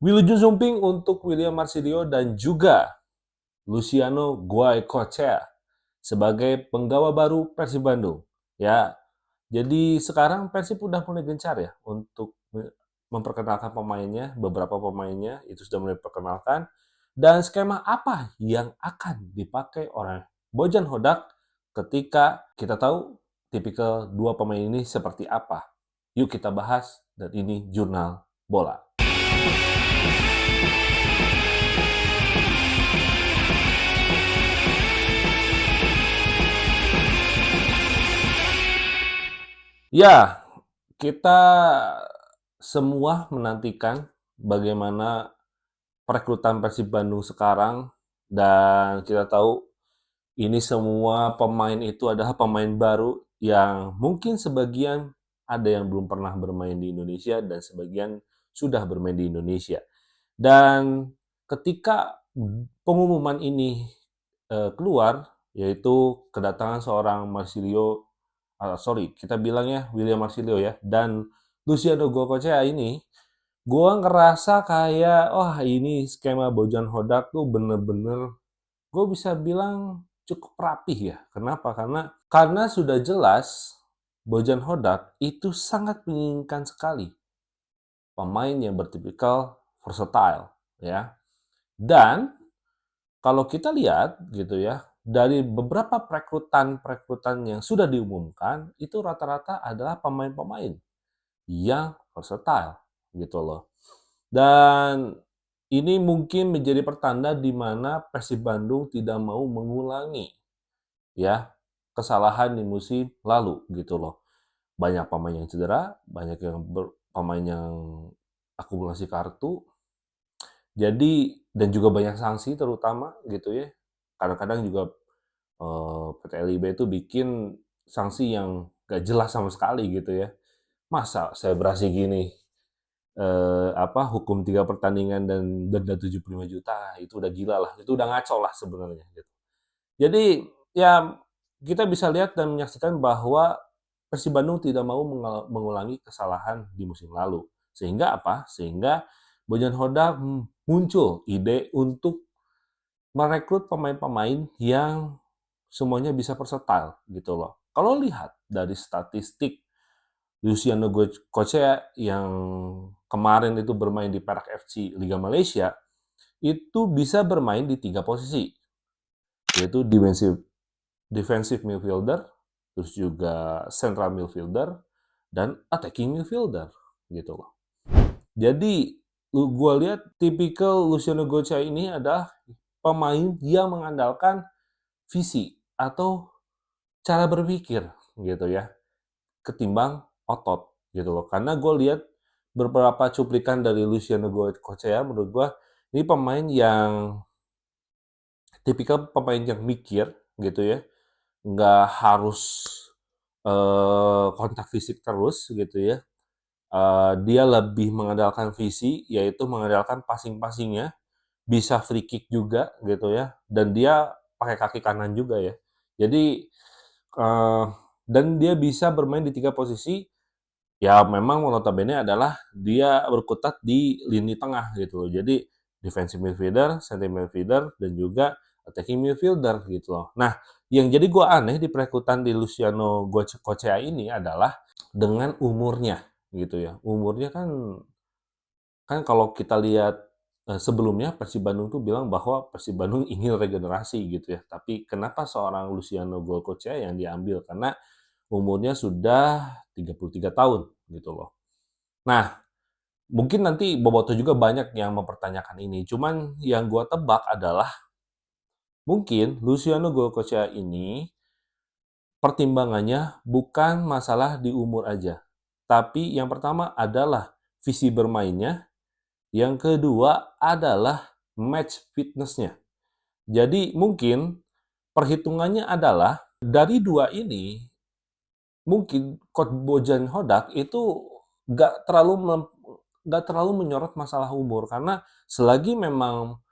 Wilujeng Sumping untuk William Marsilio dan juga Luciano Goicoechea sebagai penggawa baru Persib Bandung. Ya, jadi sekarang Persib udah mulai gencar ya untuk memperkenalkan pemainnya, beberapa pemainnya itu sudah mulai diperkenalkan. Dan skema apa yang akan dipakai oleh Bojan Hodak ketika kita tahu tipikal dua pemain ini seperti apa. Yuk kita bahas, dan ini Jurnal Bola. Ya, kita semua menantikan bagaimana perekrutan Persib Bandung sekarang, dan kita tahu ini semua pemain itu adalah pemain baru yang mungkin sebagian ada yang belum pernah bermain di Indonesia dan sebagian sudah bermain di Indonesia. Dan ketika pengumuman ini keluar, yaitu kedatangan seorang kita bilangnya William Marsilio ya, dan Luciano Goicoechea ini, gue ngerasa kayak, wah ini skema Bojan Hodak tuh bener-bener, gue bisa bilang cukup rapih ya. Kenapa? Karena sudah jelas Bojan Hodak itu sangat menginginkan sekali pemain yang bertipikal versatile ya. Dan kalau kita lihat gitu ya, dari beberapa perekrutan yang sudah diumumkan, itu rata-rata adalah pemain-pemain yang versatile gitu loh. Dan ini mungkin menjadi pertanda di mana Persib Bandung tidak mau mengulangi ya kesalahan di musim lalu gitu loh. Banyak pemain yang cedera, banyak pemain yang akumulasi kartu. Jadi dan juga banyak sanksi terutama gitu ya. Kadang-kadang juga PT LIB itu bikin sanksi yang gak jelas sama sekali gitu ya. Masa selebrasi gini hukum 3 pertandingan dan denda 75 juta, itu udah gila lah, itu udah ngaco lah sebenarnya gitu. Jadi ya kita bisa lihat dan menyaksikan bahwa Persib Bandung tidak mau mengulangi kesalahan di musim lalu. Sehingga apa? Sehingga Bojan Hodak muncul ide untuk merekrut pemain-pemain yang semuanya bisa versatile gitu loh. Kalau lihat dari statistik Luciano Goicoechea yang kemarin itu bermain di Perak FC Liga Malaysia, itu bisa bermain di 3 posisi, yaitu defensive midfielder, terus juga central midfielder, dan attacking midfielder gitu loh. Jadi gue lihat tipikal Luciano Goicoechea ini adalah pemain yang mengandalkan visi atau cara berpikir gitu ya, ketimbang otot gitu loh. Karena gue lihat beberapa cuplikan dari Luciano Goicoechea, menurut gue ini pemain yang tipikal pemain yang mikir gitu ya, nggak harus kontak fisik terus gitu ya. Dia lebih mengandalkan visi, yaitu mengandalkan passing-passingnya, bisa free kick juga gitu ya, dan dia pakai kaki kanan juga ya. Jadi dan dia bisa bermain di 3 posisi. Ya memang notabene adalah dia berkutat di lini tengah gitu loh. Jadi defensive midfielder, center midfielder, dan juga attacking midfielder gitu loh. Nah, yang jadi gue aneh di perekrutan di Luciano Goicoechea ini adalah dengan umurnya gitu ya. Umurnya kan kan kalau kita lihat sebelumnya Persib Bandung tuh bilang bahwa Persib Bandung ingin regenerasi gitu ya. Tapi kenapa seorang Luciano Goicoechea yang diambil? Karena umurnya sudah 33 tahun gitu loh. Nah, mungkin nanti Boboto juga banyak yang mempertanyakan ini. Cuman yang gue tebak adalah mungkin Luciano Goicoechea ini pertimbangannya bukan masalah di umur aja. Tapi yang pertama adalah visi bermainnya, yang kedua adalah match fitness-nya. Jadi mungkin perhitungannya adalah dari dua ini, mungkin Coach Bojan Hodak itu nggak terlalu nggak terlalu menyorot masalah umur, karena selagi memang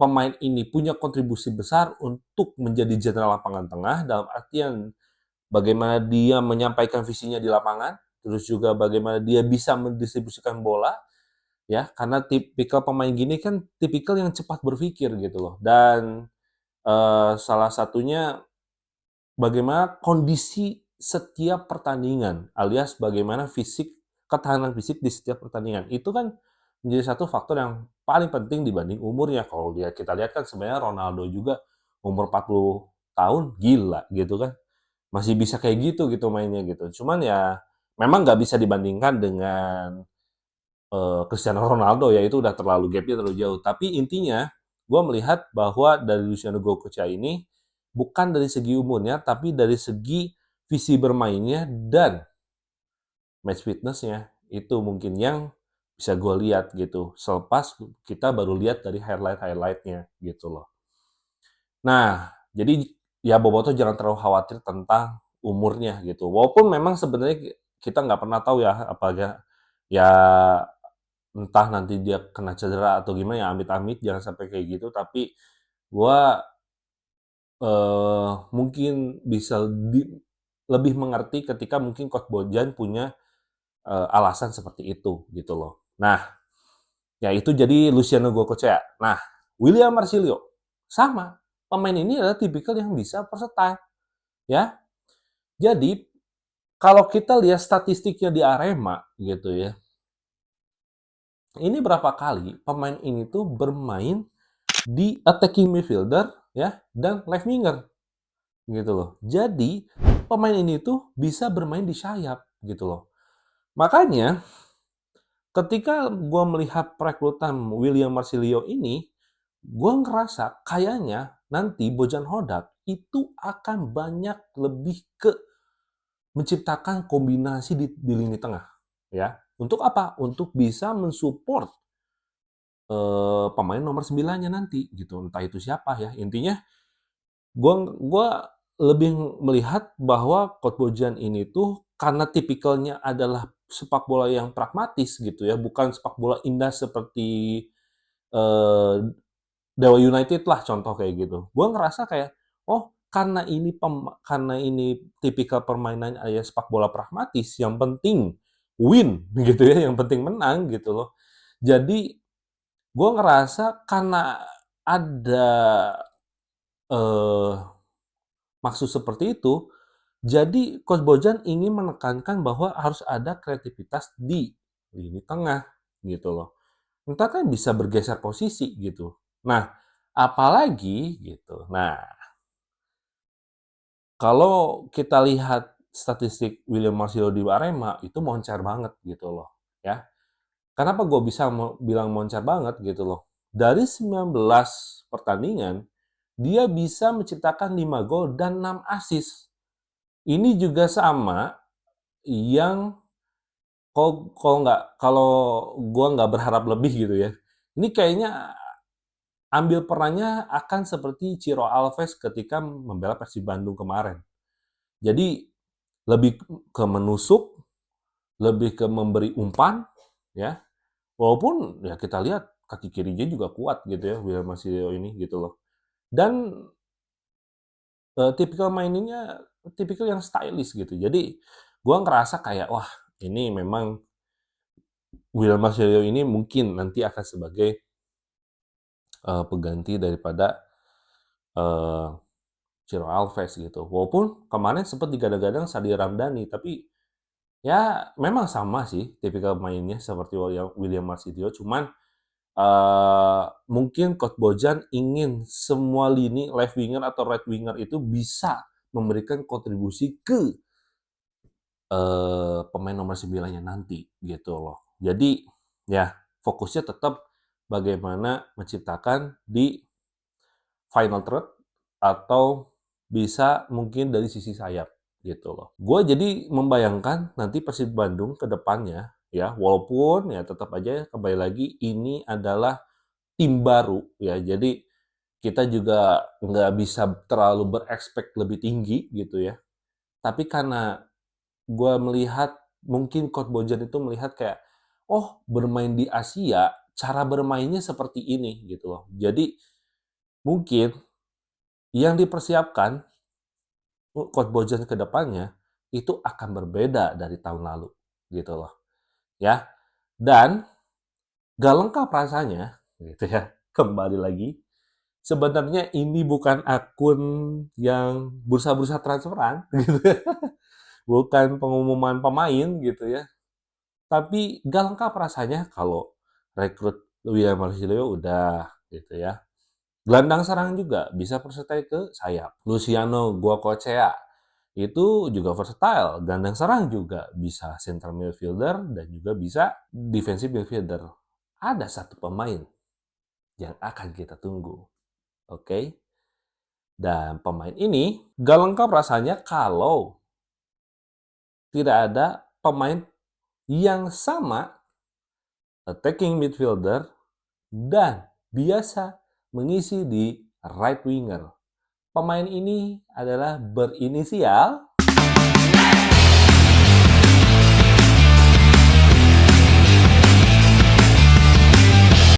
pemain ini punya kontribusi besar untuk menjadi jenderal lapangan tengah, dalam artian bagaimana dia menyampaikan visinya di lapangan, terus juga bagaimana dia bisa mendistribusikan bola, ya, karena tipikal pemain gini kan tipikal yang cepat berpikir gitu loh. Dan salah satunya bagaimana kondisi setiap pertandingan, alias bagaimana ketahanan fisik di setiap pertandingan. Itu kan menjadi satu faktor yang paling penting dibanding umurnya. Kalau kita lihat kan sebenarnya Ronaldo juga umur 40 tahun, gila gitu kan. Masih bisa kayak gitu mainnya gitu. Cuman ya memang nggak bisa dibandingkan dengan Cristiano Ronaldo ya, itu udah gapnya terlalu jauh. Tapi intinya gue melihat bahwa dari Luciano Gokocha ini bukan dari segi umurnya, tapi dari segi visi bermainnya dan match fitnessnya itu mungkin yang bisa gue lihat gitu. Selepas kita baru lihat dari highlightnya gitu loh. Nah, jadi ya Boboto jangan terlalu khawatir tentang umurnya gitu. Walaupun memang sebenarnya kita nggak pernah tahu ya, apakah ya entah nanti dia kena cedera atau gimana, ya amit-amit jangan sampai kayak gitu. Tapi gua mungkin bisa lebih mengerti ketika mungkin Coach Bojan punya alasan seperti itu gitu loh. Nah, ya itu jadi Luciano Gocochea. Nah, William Marsilio sama. Pemain ini adalah tipikal yang bisa versatile ya. Jadi kalau kita lihat statistiknya di Arema gitu ya, ini berapa kali pemain ini tuh bermain di attacking midfielder ya dan left winger gitu loh. Jadi pemain ini tuh bisa bermain di sayap gitu loh. Makanya ketika gue melihat perekrutan William Marsilio ini, gue ngerasa kayaknya nanti Bojan Hodak itu akan banyak lebih ke menciptakan kombinasi di lini tengah ya. Untuk apa? Untuk bisa mensupport pemain nomor 9-nya nanti gitu. Entah itu siapa ya. Intinya gua lebih melihat bahwa Coach Bojan ini tuh karena tipikalnya adalah sepak bola yang pragmatis gitu ya, bukan sepak bola indah seperti eh, Dewa United lah contoh kayak gitu. Gua ngerasa kayak oh karena ini tipikal permainan ayah sepak bola pragmatis, yang penting win gitu ya, yang penting menang gitu loh. Jadi gue ngerasa karena ada eh, maksud seperti itu, jadi Coach Bojan ingin menekankan bahwa harus ada kreativitas di lini tengah gitu loh. Entah kan bisa bergeser posisi gitu. Nah, apalagi gitu. Nah, kalau kita lihat statistik William Marcelo di Arema itu moncer banget gitu loh, ya. Kenapa gue bisa bilang moncer banget gitu loh? Dari 19 pertandingan, dia bisa menciptakan 5 gol dan 6 assist. Ini juga sama yang kalau gue nggak berharap lebih gitu ya. Ini kayaknya ambil perannya akan seperti Ciro Alves ketika membela Persib Bandung kemarin. Jadi lebih ke menusuk, lebih ke memberi umpan, ya. Walaupun ya kita lihat kaki kirinya juga kuat gitu ya William Marcelo ini gitu loh. Dan tipikal mainnya tipikal yang stylish gitu. Jadi gua ngerasa kayak wah ini memang William Marcelo ini mungkin nanti akan sebagai pengganti daripada uh, Ciro Alves gitu. Walaupun kemarin sempat digadang-gadang Sadi Ramdhani, tapi ya memang sama sih tipikal mainnya seperti William Marcelo, cuman mungkin Coach Bojan ingin semua lini left winger atau right winger itu bisa memberikan kontribusi ke pemain nomor 9-nya nanti gitu loh. Jadi ya fokusnya tetap bagaimana menciptakan di final third atau bisa mungkin dari sisi sayap gitu loh. Gue jadi membayangkan nanti Persib Bandung ke depannya ya, walaupun ya tetap aja kembali lagi ini adalah tim baru ya, jadi kita juga nggak bisa terlalu berekspek lebih tinggi gitu ya. Tapi karena gue melihat mungkin Coach Bojan itu melihat kayak oh bermain di Asia cara bermainnya seperti ini gitu loh. Jadi mungkin yang dipersiapkan Coach Bojan ke depannya itu akan berbeda dari tahun lalu gitu loh ya. Dan Gak lengkap rasanya, gitu ya. Kembali lagi, sebenarnya ini bukan akun yang bursa-bursa transferan, gitu ya. Bukan pengumuman pemain, gitu ya. Tapi gak lengkap rasanya kalau rekrut William Marcelo udah, gitu ya. Gelandang serang juga bisa versatile ke sayap. Luciano Guacocea itu juga versatile. Gelandang serang juga bisa center midfielder dan juga bisa defensive midfielder. Ada satu pemain yang akan kita tunggu. Oke? Dan pemain ini gak lengkap rasanya kalau tidak ada pemain yang sama attacking midfielder dan biasa mengisi di right winger. Pemain ini adalah berinisial